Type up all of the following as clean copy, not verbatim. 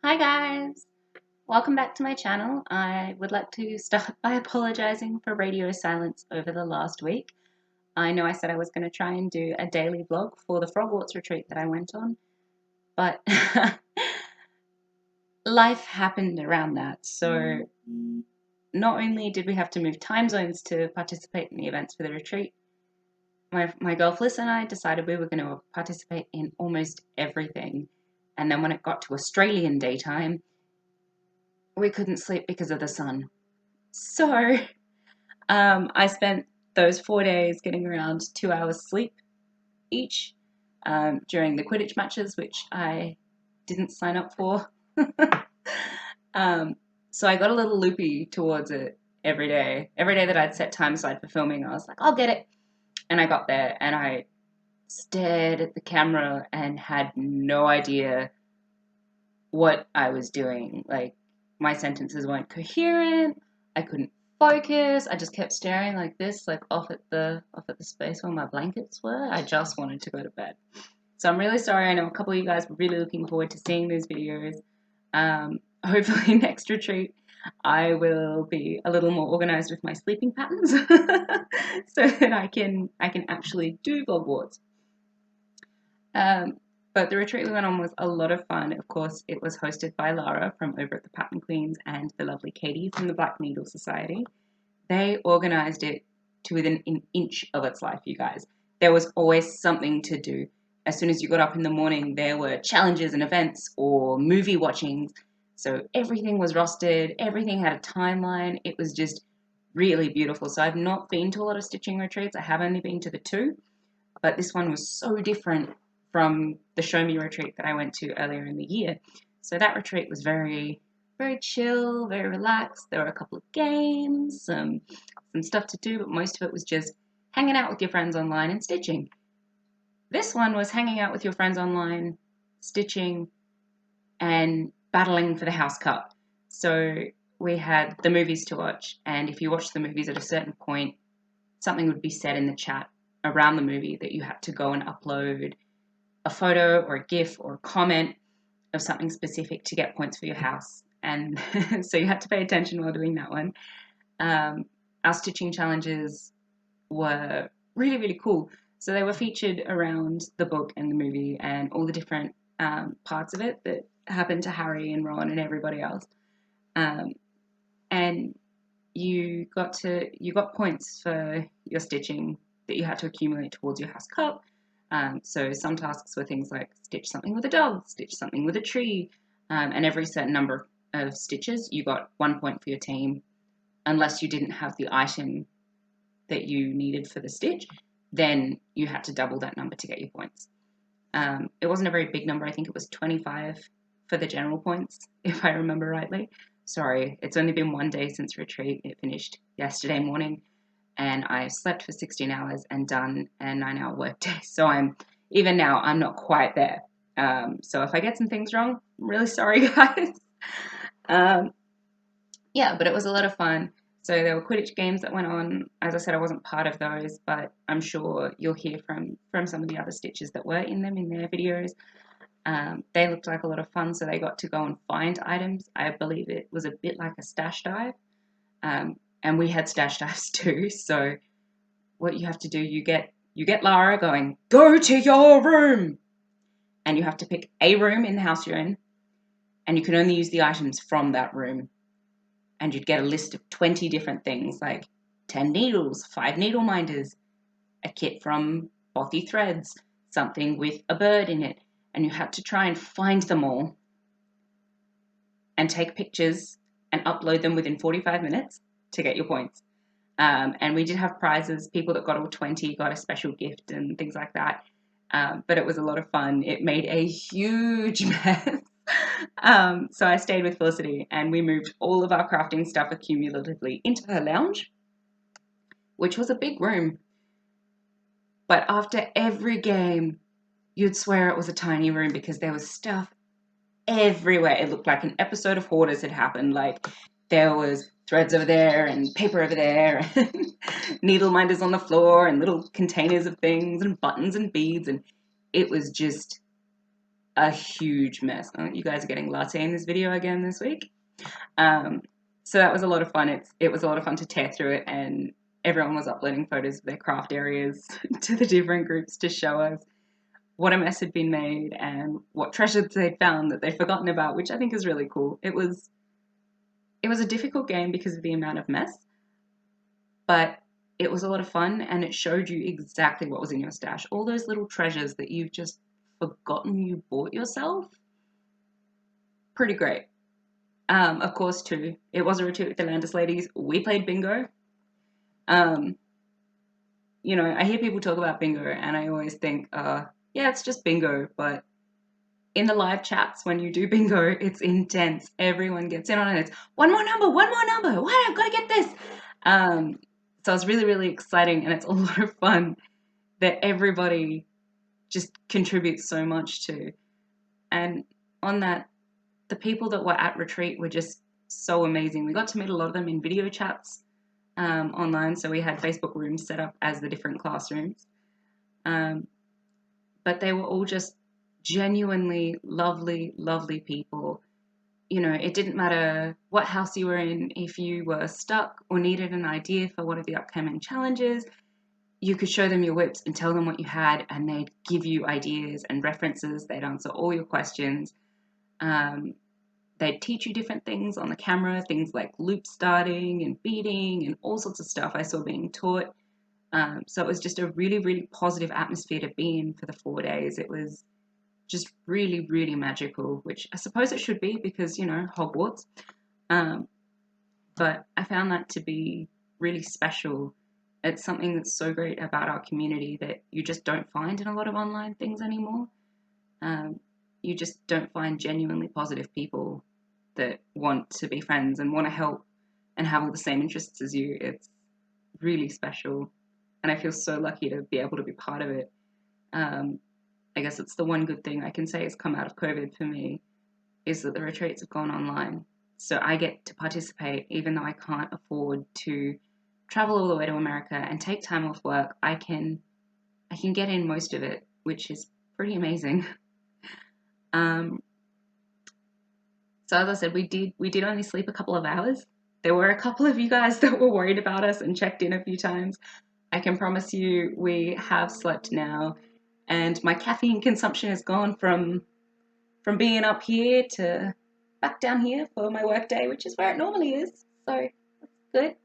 Hi guys! Welcome back to my channel. I would like to start by apologizing for radio silence over the last week. I know I said I was going to try and do a daily vlog for the Frogwarts retreat that I went on, but life happened around that. So not only did we have to move time zones to participate in the events for the retreat, my girl Fliss and I decided we were going to participate in almost everything. And then when it got to Australian daytime, we couldn't sleep because of the sun. So I spent those 4 days getting around 2 hours sleep each during the Quidditch matches, which I didn't sign up for. So I got a little loopy towards it every day. Every day that I'd set time aside for filming, I was like, I'll get it. And I got there and I stared at the camera and had no idea what I was doing. Like, my sentences weren't coherent. I couldn't focus. I just kept staring like this, like off at the space where my blankets were. I just wanted to go to bed. So I'm really sorry. I know a couple of you guys were really looking forward to seeing those videos. Hopefully next retreat I will be a little more organized with my sleeping patterns so that I can actually do Vlogwarts. But the retreat we went on was a lot of fun. Of course, it was hosted by Lara from over at the Pattern Queens and the lovely Katie from the Black Needle Society. They organized it to within an inch of its life, you guys. There was always something to do. As soon as you got up in the morning, there were challenges and events or movie watchings. So everything was rostered, everything had a timeline. It was just really beautiful. So I've not been to a lot of stitching retreats. I have only been to the two, but this one was so different from the Show Me retreat that I went to earlier in the year. So that retreat was very, very chill, very relaxed. There were a couple of games, some stuff to do, but most of it was just hanging out with your friends online and stitching. This one was hanging out with your friends online, stitching, and battling for the house cup. So we had the movies to watch, and if you watched the movies at a certain point, something would be said in the chat around the movie that you had to go and upload a photo or a GIF or a comment of something specific to get points for your house. And so you had to pay attention while doing that one. Our stitching challenges were really, really cool. So they were featured around the book and the movie and all the different parts of it that happened to Harry and Ron and everybody else. And you got points for your stitching that you had to accumulate towards your house cup. So some tasks were things like stitch something with a dog, stitch something with a tree, and every certain number of stitches, you got 1 point for your team, unless you didn't have the item that you needed for the stitch, then you had to double that number to get your points. It wasn't a very big number. I think it was 25 for the general points, if I remember rightly. Sorry, it's only been 1 day since retreat. It finished yesterday morning, and I slept for 16 hours and done a 9-hour workday. So even now, I'm not quite there. So if I get some things wrong, I'm really sorry, guys. Yeah, but it was a lot of fun. So there were Quidditch games that went on. As I said, I wasn't part of those, but I'm sure you'll hear from some of the other stitches that were in them in their videos. They looked like a lot of fun, so they got to go and find items. I believe it was a bit like a stash dive. And we had stash dives too. So what you have to do, you get Lara going, go to your room. And you have to pick a room in the house you're in. And you can only use the items from that room. And you'd get a list of 20 different things, like 10 needles, 5 needle minders, a kit from Bothy Threads, something with a bird in it. And you had to try and find them all and take pictures and upload them within 45 minutes to get your points. And we did have prizes. People that got all 20 got a special gift and things like that. But it was a lot of fun. It made a huge mess. So I stayed with Felicity and we moved all of our crafting stuff accumulatively into her lounge, which was a big room. But after every game, you'd swear it was a tiny room because there was stuff everywhere. It looked like an episode of Hoarders had happened. Like there was threads over there and paper over there and needle minders on the floor and little containers of things and buttons and beads, and it was just a huge mess. You guys are getting latte in this video again this week. So that was a lot of fun. It was a lot of fun to tear through it, and everyone was uploading photos of their craft areas to the different groups to show us what a mess had been made and what treasures they'd found that they'd forgotten about, which I think is really cool. It was a difficult game because of the amount of mess, but it was a lot of fun, and it showed you exactly what was in your stash. All those little treasures that you've just forgotten you bought yourself. Pretty great. Of course, too, it was a retreat with the Landis ladies. We played bingo. You know, I hear people talk about bingo, and I always think, yeah, it's just bingo. But in the live chats, when you do bingo, it's intense. Everyone gets in on it. It's one more number. What? I've got to get this. So it's really, really exciting, and it's a lot of fun that everybody just contributes so much to. And on that, the people that were at retreat were just so amazing. We got to meet a lot of them in video chats online, so we had Facebook rooms set up as the different classrooms. But they were all just genuinely lovely, lovely people. You know, it didn't matter what house you were in. If you were stuck or needed an idea for one of the upcoming challenges, you could show them your whips and tell them what you had, and they'd give you ideas and references. They'd answer all your questions. They'd teach you different things on the camera, things like loop starting and beating and all sorts of stuff I saw being taught. So it was just a really, really positive atmosphere to be in for the 4 days. It was just really, really magical, which I suppose it should be because, you know, Hogwarts. But I found that to be really special. It's something that's so great about our community that you just don't find in a lot of online things anymore. You just don't find genuinely positive people that want to be friends and want to help and have all the same interests as you. It's really special, and I feel so lucky to be able to be part of it. I guess it's the one good thing I can say has come out of COVID for me, is that the retreats have gone online. So I get to participate even though I can't afford to travel all the way to America and take time off work. I can get in most of it, which is pretty amazing. So as I said, we did only sleep a couple of hours. There were a couple of you guys that were worried about us and checked in a few times. I can promise you we have slept now, and my caffeine consumption has gone from being up here to back down here for my work day, which is where it normally is. So that's good.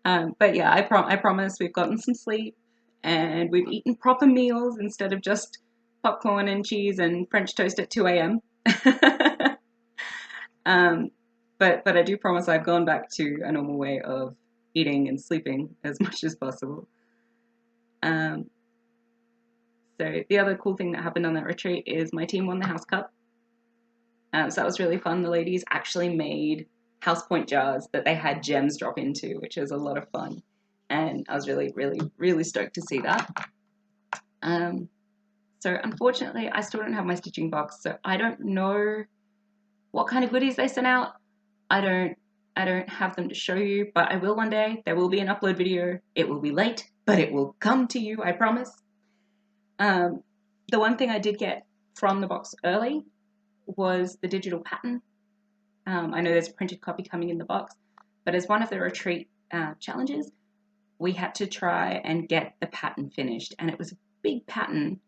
But yeah, I promise we've gotten some sleep and we've eaten proper meals instead of just popcorn and cheese and French toast at 2 a.m. But I do promise I've gone back to a normal way of eating and sleeping as much as possible. So the other cool thing that happened on that retreat is my team won the house cup. So that was really fun. The ladies actually made house point jars that they had gems drop into, which was a lot of fun. And I was really, really, really stoked to see that. So unfortunately, I still don't have my stitching box, so I don't know what kind of goodies they sent out. I don't have them to show you, but I will one day. There will be an upload video. It will be late, but it will come to you, I promise. The one thing I did get from the box early was the digital pattern. I know there's a printed copy coming in the box, but as one of the retreat challenges, we had to try and get the pattern finished, and it was a big pattern.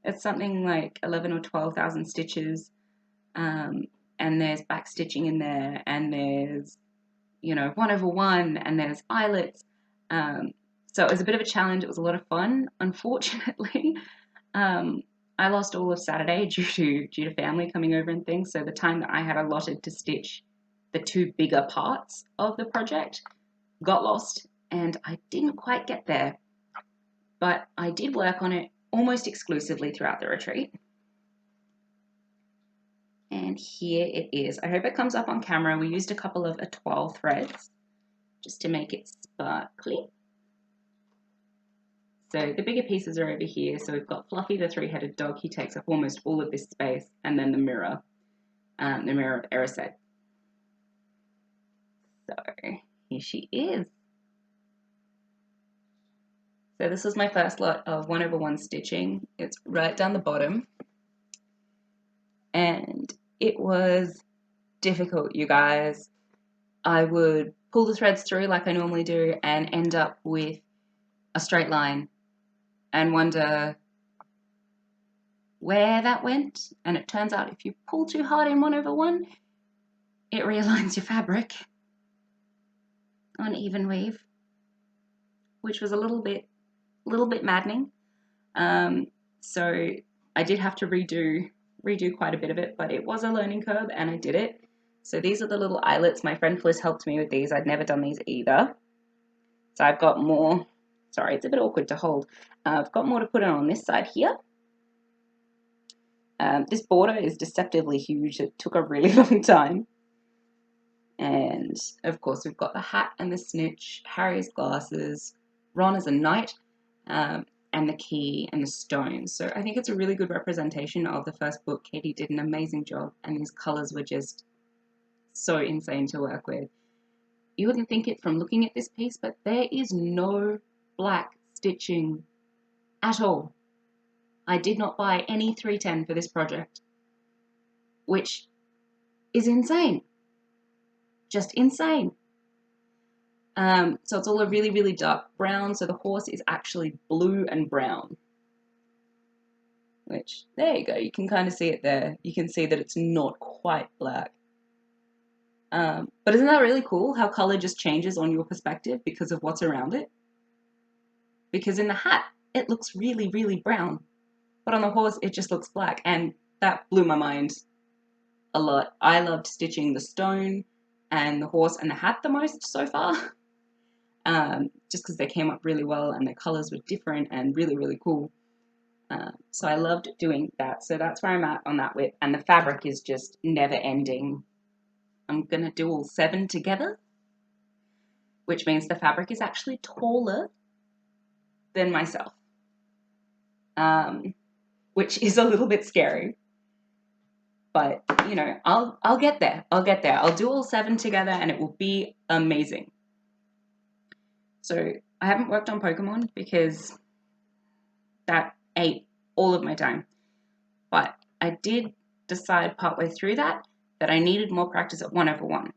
It's something like 11 or 12,000 stitches, and there's back stitching in there, and there's, you know, 1/1, and there's eyelets. So it was a bit of a challenge. It was a lot of fun. Unfortunately, I lost all of Saturday due to family coming over and things. So the time that I had allotted to stitch the two bigger parts of the project got lost, and I didn't quite get there. But I did work on it almost exclusively throughout the retreat. And here it is. I hope it comes up on camera. We used a couple of étoile threads just to make it sparkly. So the bigger pieces are over here. So we've got Fluffy, the three-headed dog. He takes up almost all of this space. And then the mirror of Erised. So here she is. So this was my first lot of 1/1 stitching. It's right down the bottom. And it was difficult, you guys. I would pull the threads through like I normally do and end up with a straight line and wonder where that went. And it turns out if you pull too hard in 1/1, it realigns your fabric on even weave, which was a little bit maddening. So I did have to redo quite a bit of it, but it was a learning curve and I did it. So these are the little eyelets. My friend Fliss helped me with these. I'd never done these either. So I've got more. Sorry, it's a bit awkward to hold. I've got more to put on this side here. This border is deceptively huge. It took a really long time. And of course we've got the hat and the snitch, Harry's glasses, Ron as a knight, and the key and the stones. So I think it's a really good representation of the first book. Katie did an amazing job and these colours were just so insane to work with. You wouldn't think it from looking at this piece, but there is no black stitching at all. I did not buy any 310 for this project, which is insane. Just insane. So it's all a really, really dark brown. So the horse is actually blue and brown. Which, there you go. You can kind of see it there. You can see that it's not quite black. But isn't that really cool how color just changes on your perspective because of what's around it? Because in the hat, it looks really, really brown. But on the horse, it just looks black. And that blew my mind a lot. I loved stitching the stone and the horse and the hat the most so far. Just because they came up really well and the colors were different and really, really cool. So I loved doing that. So that's where I'm at on that whip. And the fabric is just never ending. I'm going to do all 7 together, which means the fabric is actually taller than myself, which is a little bit scary. But, you know, I'll get there. I'll get there. I'll do all 7 together and it will be amazing. So I haven't worked on Pokemon because that ate all of my time. But I did decide partway through that I needed more practice at 1/1.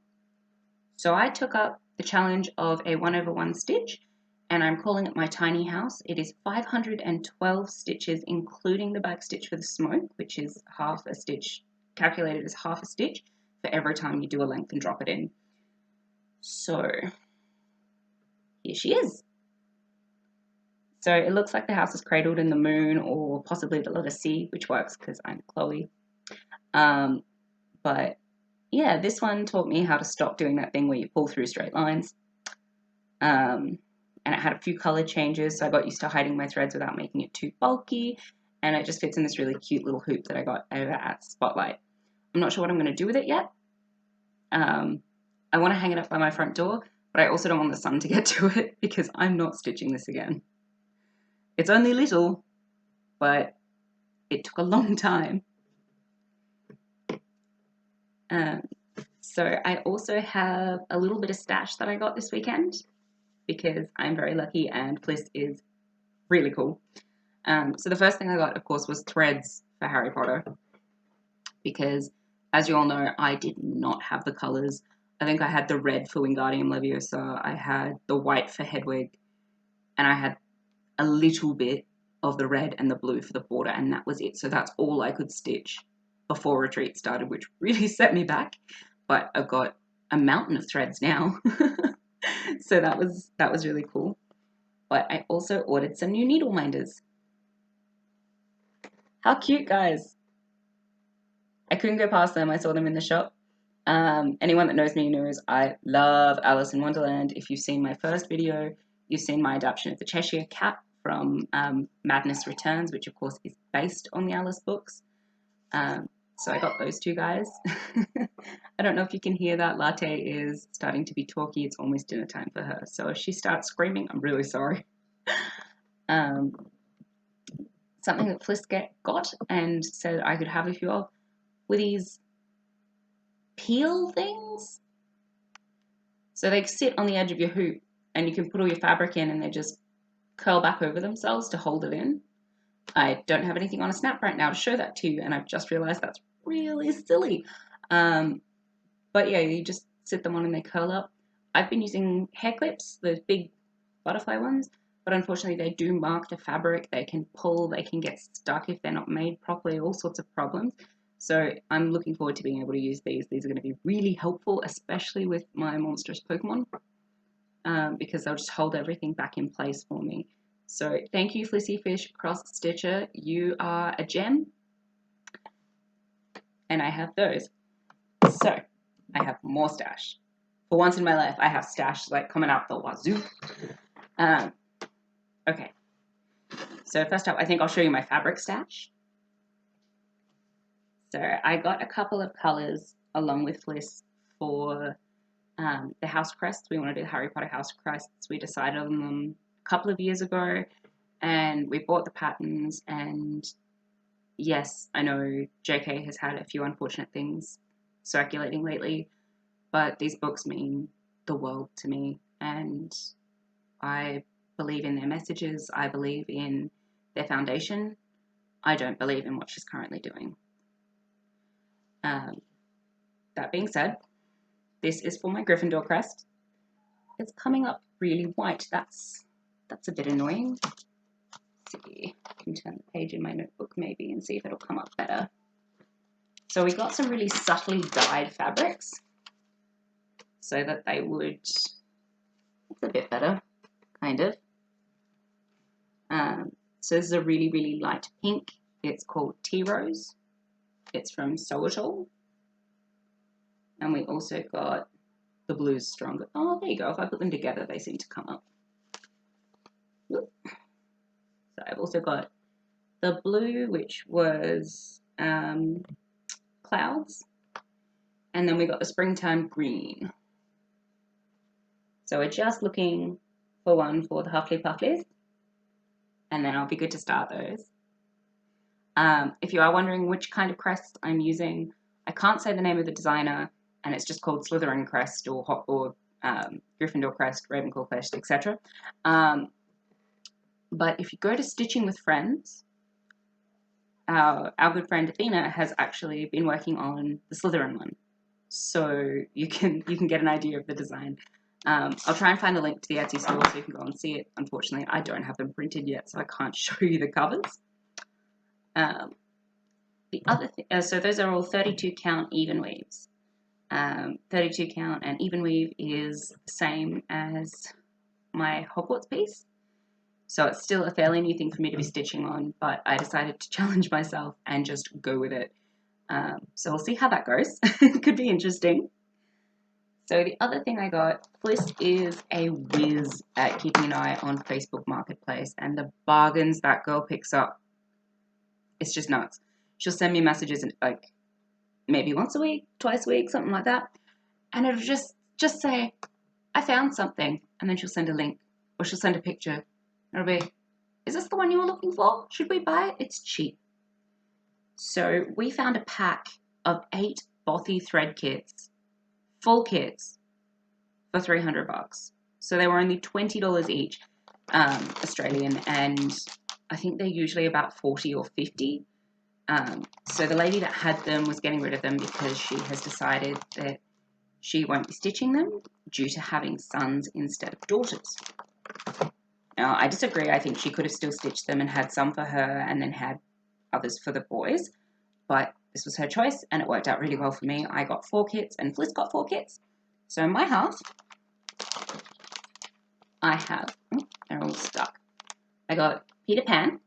So I took up the challenge of a 1/1 stitch, and I'm calling it my tiny house. It is 512 stitches, including the back stitch for the smoke, which is half a stitch, calculated as half a stitch for every time you do a length and drop it in. So here she is. So it looks like the house is cradled in the moon or possibly the letter C, which works because I'm Chloe. But yeah, this one taught me how to stop doing that thing where you pull through straight lines. And it had a few color changes, so I got used to hiding my threads without making it too bulky. And it just fits in this really cute little hoop that I got over at Spotlight. I'm not sure what I'm going to do with it yet. I want to hang it up by my front door, but I also don't want the sun to get to it because I'm not stitching this again. It's only little, but it took a long time. So I also have a little bit of stash that I got this weekend because I'm very lucky and Fliss is really cool. So the first thing I got, of course, was threads for Harry Potter because, as you all know, I did not have the colours. I think I had the red for Wingardium Leviosa, I had the white for Hedwig, and I had a little bit of the red and the blue for the border, and that was it. So that's all I could stitch before retreat started, which really set me back. But I've got a mountain of threads now. So that was really cool. But I also ordered some new needle minders. How cute, guys. I couldn't go past them. I saw them in the shop. Anyone that knows me knows I love Alice in Wonderland. If you've seen my first video, you've seen my adaptation of the Cheshire Cat from Madness Returns, which of course is based on the Alice books. So I got those 2 guys. I don't know if you can hear that. Latte is starting to be talky. It's almost dinner time for her. So if she starts screaming, I'm really sorry. Something that Fliss got and said I could have a few of were these peel things. So they sit on the edge of your hoop and you can put all your fabric in and they're just curl back over themselves to hold it in. I don't have anything on a snap right now to show that to you, and I've just realized that's really silly. But yeah, you just sit them on and they curl up. I've been using hair clips, those big butterfly ones, but unfortunately they do mark the fabric. They can pull, they can get stuck if they're not made properly, all sorts of problems. So I'm looking forward to being able to use these. These are going to be really helpful, especially with my monstrous Pokemon, because they'll just hold everything back in place for me. So thank you, Flissy Fish Cross Stitcher. You are a gem. And I have those. So I have more stash. For once in my life, I have stash like coming out the wazoo. Okay. So first up, I think I'll show you my fabric stash. So I got a couple of colors along with Fliss for the house crests. We want to do the Harry Potter house crests. We decided on them a couple of years ago, and we bought the patterns. And yes, I know JK has had a few unfortunate things circulating lately, but these books mean the world to me, and I believe in their messages. I believe in their foundation. I don't believe in what she's currently doing. That being said, this is for my Gryffindor crest. It's coming up really white. That's a bit annoying. Let's see, I can turn the page in my notebook maybe and see if it'll come up better. So we got some really subtly dyed fabrics so that they would, it's a bit better, kind of. So this is a really, really light pink. It's called Tea Rose. It's from Soatol. And we also got the blues stronger. Oh, there you go. If I put them together, they seem to come up. Whoop. So I've also got the blue, which was clouds. And then we got the springtime green. So we're just looking for one for the Huffly Pufflies. And then I'll be good to start those. If you are wondering which kind of crest I'm using, I can't say the name of the designer, and it's just called Slytherin crest or Gryffindor crest, Ravenclaw crest, etc. But if you go to Stitching with Friends, our good friend Athena has actually been working on the Slytherin one, so you can get an idea of the design. I'll try and find a link to the Etsy store so you can go and see it. Unfortunately, I don't have them printed yet, so I can't show you the covers. The other thing, so those are all 32 count even weaves. 32 count and even weave is the same as my Hogwarts piece. So it's still a fairly new thing for me to be stitching on, but I decided to challenge myself and just go with it. So we'll see how that goes. It could be interesting. So the other thing I got, Fliss is a whiz at keeping an eye on Facebook Marketplace, and the bargains that girl picks up, it's just nuts. She'll send me messages like maybe once a week, twice a week, something like that. And it'll just say, I found something. And then she'll send a link or she'll send a picture. It'll be, is this the one you were looking for? Should we buy it? It's cheap. So we found a pack of 8 Bothy thread kits, full kits, for $300. So they were only $20 each, Australian, and I think they're usually about 40 or 50. So the lady that had them was getting rid of them because she has decided that she won't be stitching them due to having sons instead of daughters. Now, I disagree. I think she could have still stitched them and had some for her and then had others for the boys, but this was her choice and it worked out really well for me. I got 4 kits and Fliss got 4 kits. So in my house, I have, they're all stuck. I got Peter Pan.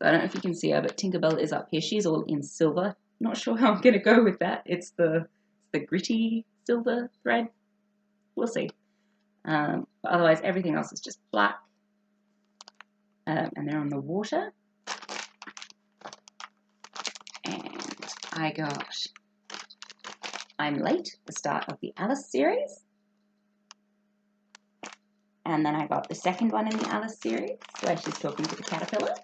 So I don't know if you can see her, but Tinkerbell is up here. She's all in silver. Not sure how I'm going to go with that. It's the gritty silver thread. We'll see. But otherwise, everything else is just black. And they're on the water. And I got I'm Late, the start of the Alice series. And then I got the second one in the Alice series, where she's talking to the caterpillar.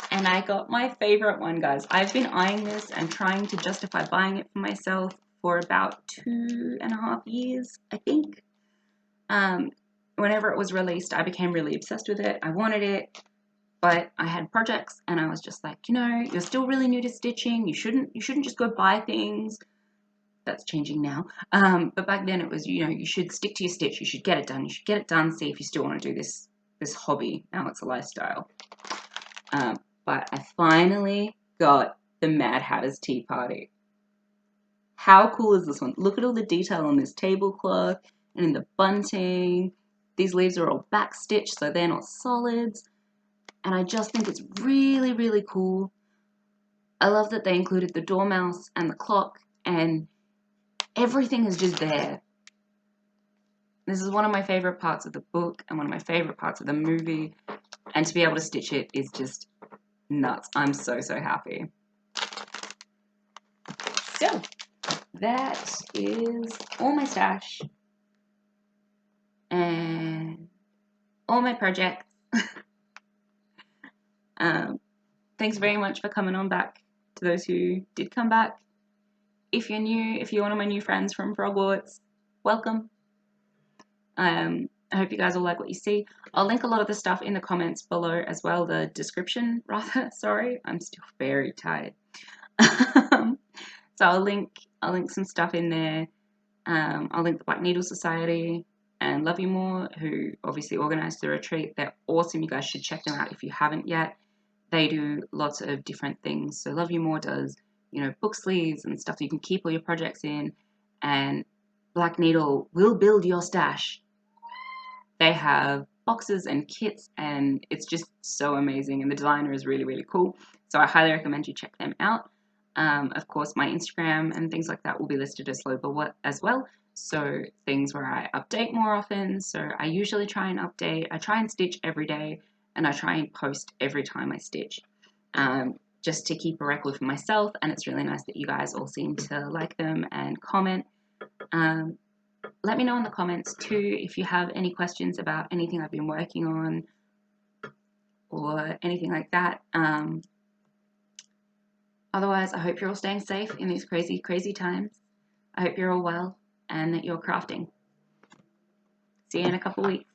And I got my favorite one, guys. I've been eyeing this and trying to justify buying it for myself for about 2.5 years, I think. whenever it was released, I became really obsessed with it. I wanted it, but I had projects and I was just like, you know, you're still really new to stitching. You shouldn't just go buy things. That's changing now. But back then it was, you know, you should stick to your stitch. You should get it done. You should get it done. See if you still want to do this hobby. Now it's a lifestyle. But I finally got the Mad Hatter's Tea Party. How cool is this one? Look at all the detail on this tablecloth and in the bunting. These leaves are all back stitched, so they're not solids. And I just think it's really, really cool. I love that they included the dormouse and the clock, and everything is just there. This is one of my favorite parts of the book and one of my favorite parts of the movie, and to be able to stitch it is just nuts. I'm so, so happy. So that is all my stash and all my projects. Thanks very much for coming on back, to those who did come back. If you're new, if you're one of my new friends from Frogwarts, welcome. I hope you guys will like what you see. I'll link a lot of the stuff in the comments below as well, the description rather. Sorry, I'm still very tired. So I'll link some stuff in there. I'll link the Black Needle Society and Love You More, who obviously organised the retreat. They're awesome. You guys should check them out if you haven't yet. They do lots of different things. So Love You More does, you know, book sleeves and stuff that you can keep all your projects in. And Black Needle will build your stash. They have boxes and kits, and it's just so amazing. And the designer is really, really cool. So I highly recommend you check them out. Of course, my Instagram and things like that will be listed as well. So things where I update more often. So I usually try and update. I try and stitch every day, and I try and post every time I stitch, just to keep a record for myself. And it's really nice that you guys all seem to like them and comment. Let me know in the comments too if you have any questions about anything I've been working on or anything like that. Otherwise, I hope you're all staying safe in these crazy, crazy times. I hope you're all well and that you're crafting. See you in a couple weeks.